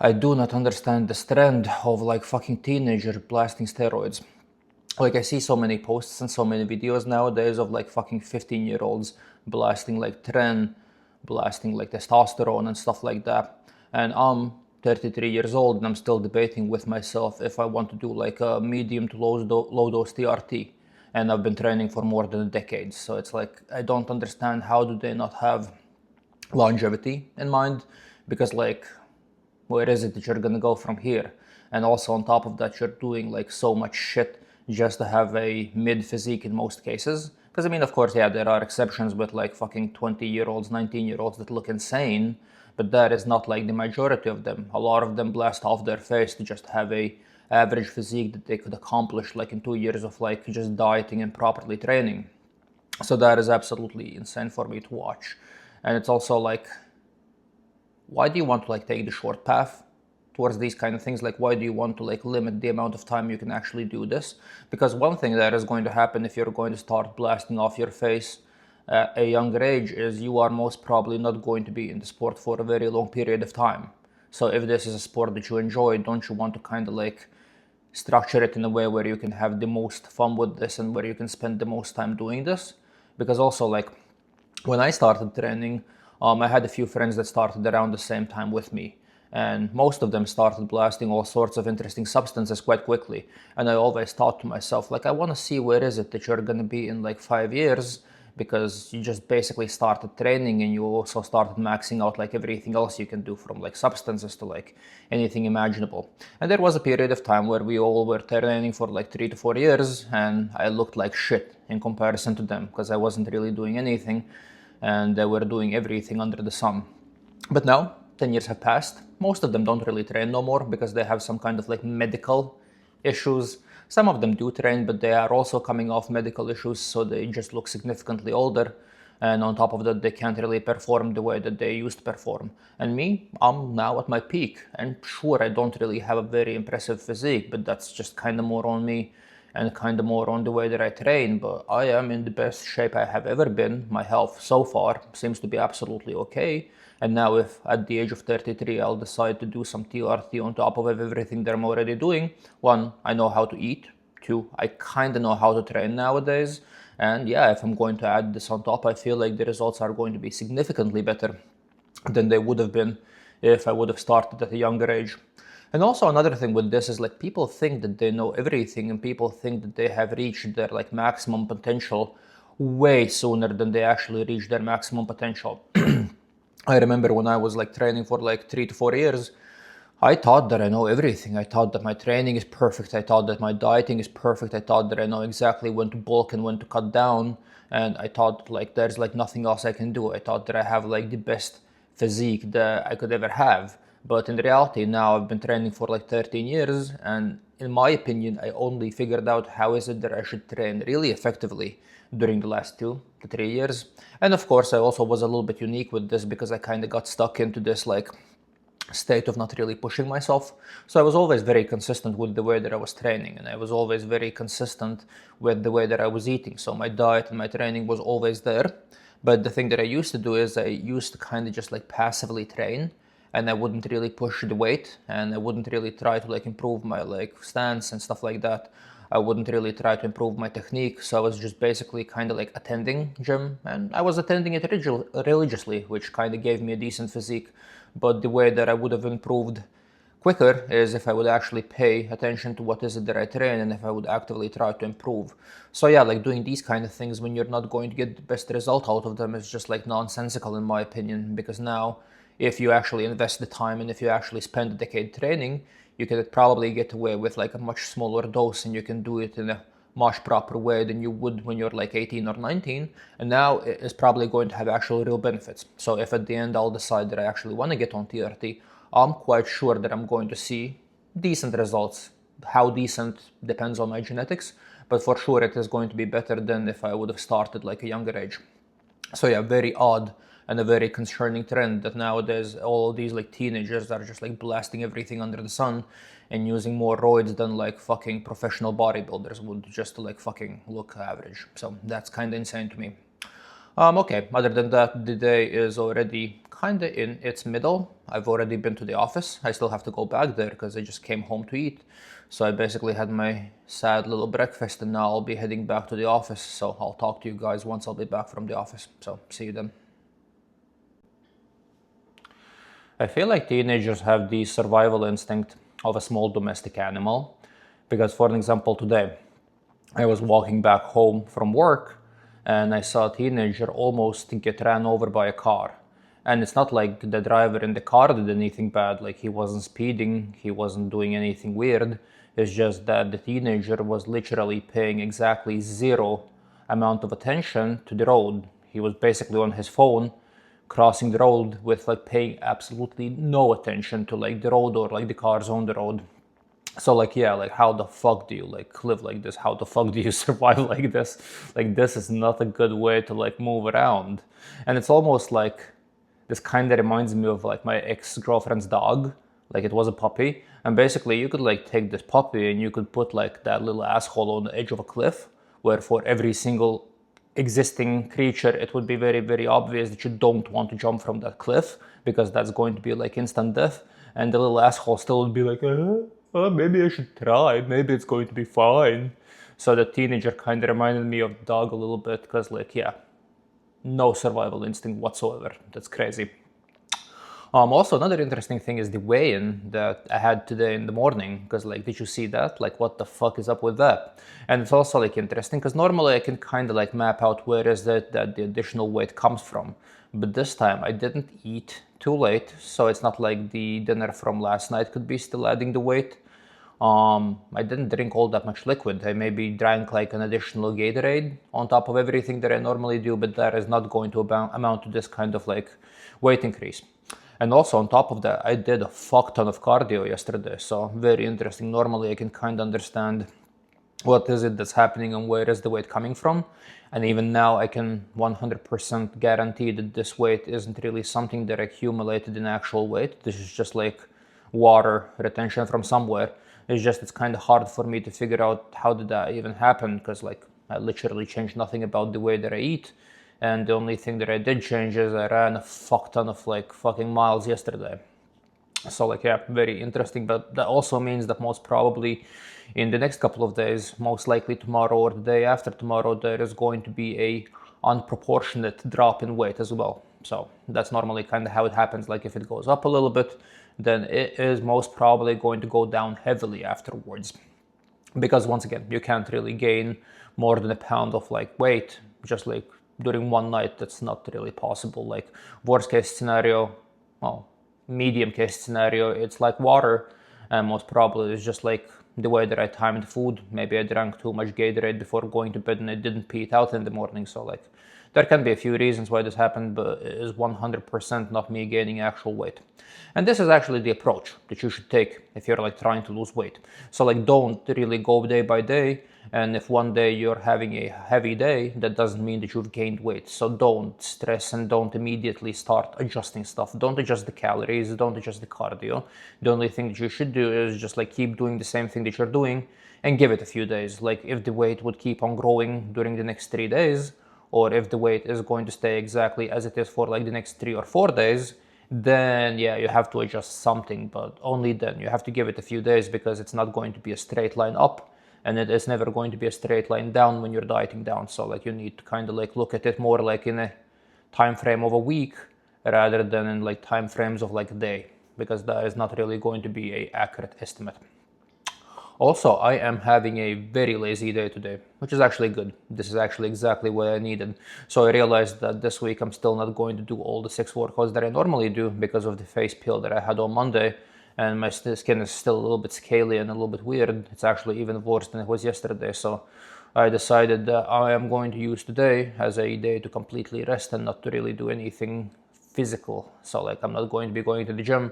I do not understand this trend of like fucking teenager blasting steroids. Like I see so many posts and so many videos nowadays of like fucking 15-year-olds blasting like tren, blasting like testosterone and stuff like that. And I'm 33 years old and I'm still debating with myself if I want to do like a medium to low dose TRT. And I've been training for more than a decade. So it's like, I don't understand how do they not have longevity in mind, because like, where is it that you're gonna go from here? And also on top of that, you're doing like so much shit just to have a mid physique in most cases. Because I mean, of course, yeah, there are exceptions with like fucking 20-year-olds, 19-year-olds that look insane, but that is not like the majority of them. A lot of them blast off their face to just have a average physique that they could accomplish like in 2 years of like just dieting and properly training. So that is absolutely insane for me to watch. And it's also like, why do you want to like take the short path towards these kind of things? Like, why do you want to like limit the amount of time you can actually do this? Because one thing that is going to happen if you're going to start blasting off your face at a younger age is you are most probably not going to be in the sport for a very long period of time. So if this is a sport that you enjoy, don't you want to kind of like structure it in a way where you can have the most fun with this and where you can spend the most time doing this? Because also like when I started training, I had a few friends that started around the same time with me. And most of them started blasting all sorts of interesting substances quite quickly. And I always thought to myself, like, I want to see where is it that you're going to be in like 5 years, because you just basically started training and you also started maxing out like everything else you can do, from like substances to like anything imaginable. And there was a period of time where we all were training for like 3 to 4 years and I looked like shit in comparison to them because I wasn't really doing anything and they were doing everything under the sun. But now 10 years have passed. Most of them don't really train no more because they have some kind of like medical issues. Some of them do train, but they are also coming off medical issues, so they just look significantly older. And on top of that, they can't really perform the way that they used to perform. And me, I'm now at my peak. And sure, I don't really have a very impressive physique, but that's just kind of more on me and kind of more on the way that I train. But I am in the best shape I have ever been. My health so far seems to be absolutely okay. And now if at the age of 33 I'll decide to do some TRT on top of everything that I'm already doing, one, I know how to eat. Two, I kind of know how to train nowadays. And yeah, if I'm going to add this on top, I feel like the results are going to be significantly better than they would have been if I would have started at a younger age. And also another thing with this is like people think that they know everything and people think that they have reached their like maximum potential way sooner than they actually reach their maximum potential. I remember when I was like training for like 3 to 4 years, I thought that I know everything. I thought that my training is perfect. I thought that my dieting is perfect. I thought that I know exactly when to bulk and when to cut down. And I thought like there's like nothing else I can do. I thought that I have like the best physique that I could ever have. But in reality, now I've been training for like 13 years. And in my opinion, I only figured out how is it that I should train really effectively during the last 2 to 3 years. And of course, I also was a little bit unique with this because I kind of got stuck into this like state of not really pushing myself. So I was always very consistent with the way that I was training, and I was always very consistent with the way that I was eating. So my diet and my training was always there. But the thing that I used to do is I used to kind of just like passively train, and I wouldn't really push the weight, and I wouldn't really try to like improve my like stance and stuff like that. I wouldn't really try to improve my technique. So I was just basically kind of like attending gym, and I was attending it religiously, which kind of gave me a decent physique. But the way that I would have improved quicker is if I would actually pay attention to what is it that I train and if I would actively try to improve. So yeah, like doing these kind of things when you're not going to get the best result out of them is just like nonsensical in my opinion, because now if you actually invest the time and if you actually spend a decade training, you can probably get away with like a much smaller dose and you can do it in a much proper way than you would when you're like 18 or 19. And now it's probably going to have actual real benefits. So if at the end I'll decide that I actually want to get on TRT, I'm quite sure that I'm going to see decent results. How decent depends on my genetics, but for sure it is going to be better than if I would have started like a younger age. So yeah, very odd and a very concerning trend that nowadays all these like teenagers are just like blasting everything under the sun and using more roids than like fucking professional bodybuilders would just to like fucking look average. So that's kind of insane to me. Okay, other than that, the day is already kind of in its middle. I've already been to the office. I still have to go back there because I just came home to eat. So I basically had my sad little breakfast and now I'll be heading back to the office. So I'll talk to you guys once I'll be back from the office. So see you then. I feel like teenagers have the survival instinct of a small domestic animal. Because, for an example, today I was walking back home from work and I saw a teenager almost get ran over by a car. And it's not like the driver in the car did anything bad, like he wasn't speeding, he wasn't doing anything weird. It's just that the teenager was literally paying exactly zero amount of attention to the road. He was basically on his phone crossing the road with like paying absolutely no attention to like the road or like the cars on the road. So like, yeah, like how the fuck do you like live like this? How the fuck do you survive like this? Like this is not a good way to like move around. And it's almost like this kind of reminds me of like my ex-girlfriend's dog. Like it was a puppy, and basically you could like take this puppy and you could put like that little asshole on the edge of a cliff, where for every single existing creature it would be very very obvious that you don't want to jump from that cliff because that's going to be like instant death, and the little asshole still would be like maybe I should try, maybe it's going to be fine. So the teenager kind of reminded me of the dog a little bit because like, yeah, no survival instinct whatsoever. That's crazy. Also, another interesting thing is the weigh-in that I had today in the morning. Because, like, did you see that? Like, what the fuck is up with that? And it's also like interesting because normally I can kind of like map out where is it that the additional weight comes from. But this time I didn't eat too late, so it's not like the dinner from last night could be still adding the weight. I didn't drink all that much liquid. I maybe drank like an additional Gatorade on top of everything that I normally do, but that is not going to amount to this kind of like weight increase. And also on top of that, I did a fuck ton of cardio yesterday, so very interesting. Normally I can kind of understand what is it that's happening and where is the weight coming from. And even now I can 100% guarantee that this weight isn't really something that accumulated in actual weight. This is just like water retention from somewhere. It's just it's kind of hard for me to figure out how did that even happen, because like I literally changed nothing about the way that I eat. And the only thing that I did change is I ran a fuck ton of like fucking miles yesterday. So like, yeah, very interesting. But that also means that most probably in the next couple of days, most likely tomorrow or the day after tomorrow, there is going to be a unproportionate drop in weight as well. So that's normally kind of how it happens. Like if it goes up a little bit, then it is most probably going to go down heavily afterwards. Because once again, you can't really gain more than a pound of like weight just like during one night. That's not really possible. Like worst case scenario, well, medium case scenario, it's like water, and most probably it's just like the way that I timed food. Maybe I drank too much Gatorade before going to bed and I didn't pee it out in the morning. So like there can be a few reasons why this happened, but it is 100% not me gaining actual weight. And this is actually the approach that you should take if you're like trying to lose weight. So like don't really go day by day. And if one day you're having a heavy day, that doesn't mean that you've gained weight. So don't stress and don't immediately start adjusting stuff. Don't adjust the calories, don't adjust the cardio. The only thing that you should do is just like keep doing the same thing that you're doing and give it a few days. Like if the weight would keep on growing during the next 3 days, or if the weight is going to stay exactly as it is for like the next 3 or 4 days, then yeah, you have to adjust something, but only then. You have to give it a few days because it's not going to be a straight line up, and it is never going to be a straight line down when you're dieting down. So like you need to kind of like look at it more like in a time frame of a week rather than in like time frames of like a day, because that is not really going to be a accurate estimate. Also, I am having a very lazy day today, which is actually good. This is actually exactly what I needed. So I realized that this week I'm still not going to do all the 6 workouts that I normally do because of the face peel that I had on Monday. And my skin is still a little bit scaly and a little bit weird. It's actually even worse than it was yesterday. So I decided that I am going to use today as a day to completely rest and not to really do anything physical. So like I'm not going to be going to the gym,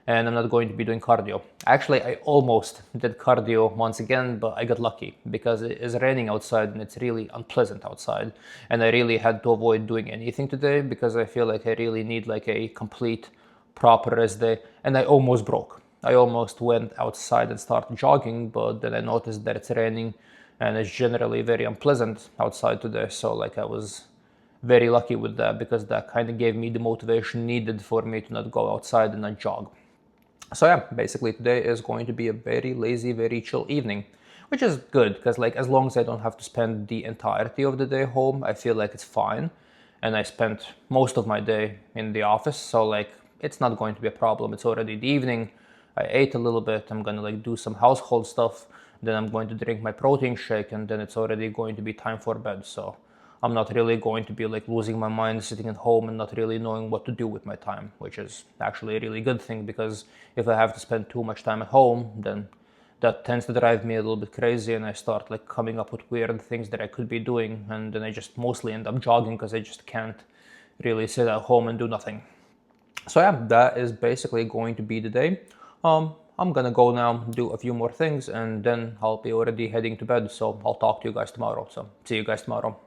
and I'm not going to be doing cardio. Actually, I almost did cardio once again, but I got lucky because it is raining outside and it's really unpleasant outside. And I really had to avoid doing anything today because I feel like I really need like a complete proper rest day. And I almost broke. I almost went outside and started jogging, but then I noticed that it's raining and it's generally very unpleasant outside today. So like I was very lucky with that, because that kind of gave me the motivation needed for me to not go outside and not jog. So yeah, basically today is going to be a very lazy, very chill evening, which is good because like as long as I don't have to spend the entirety of the day home, I feel like it's fine. And I spent most of my day in the office, so like it's not going to be a problem. It's already the evening. I ate a little bit. I'm gonna like do some household stuff. Then I'm going to drink my protein shake, and then it's already going to be time for bed. So I'm not really going to be like losing my mind sitting at home and not really knowing what to do with my time, which is actually a really good thing, because if I have to spend too much time at home, then that tends to drive me a little bit crazy, and I start like coming up with weird things that I could be doing, and then I just mostly end up jogging because I just can't really sit at home and do nothing. So yeah, that is basically going to be the day. I'm gonna go now, do a few more things, and then I'll be already heading to bed. So I'll talk to you guys tomorrow. So see you guys tomorrow.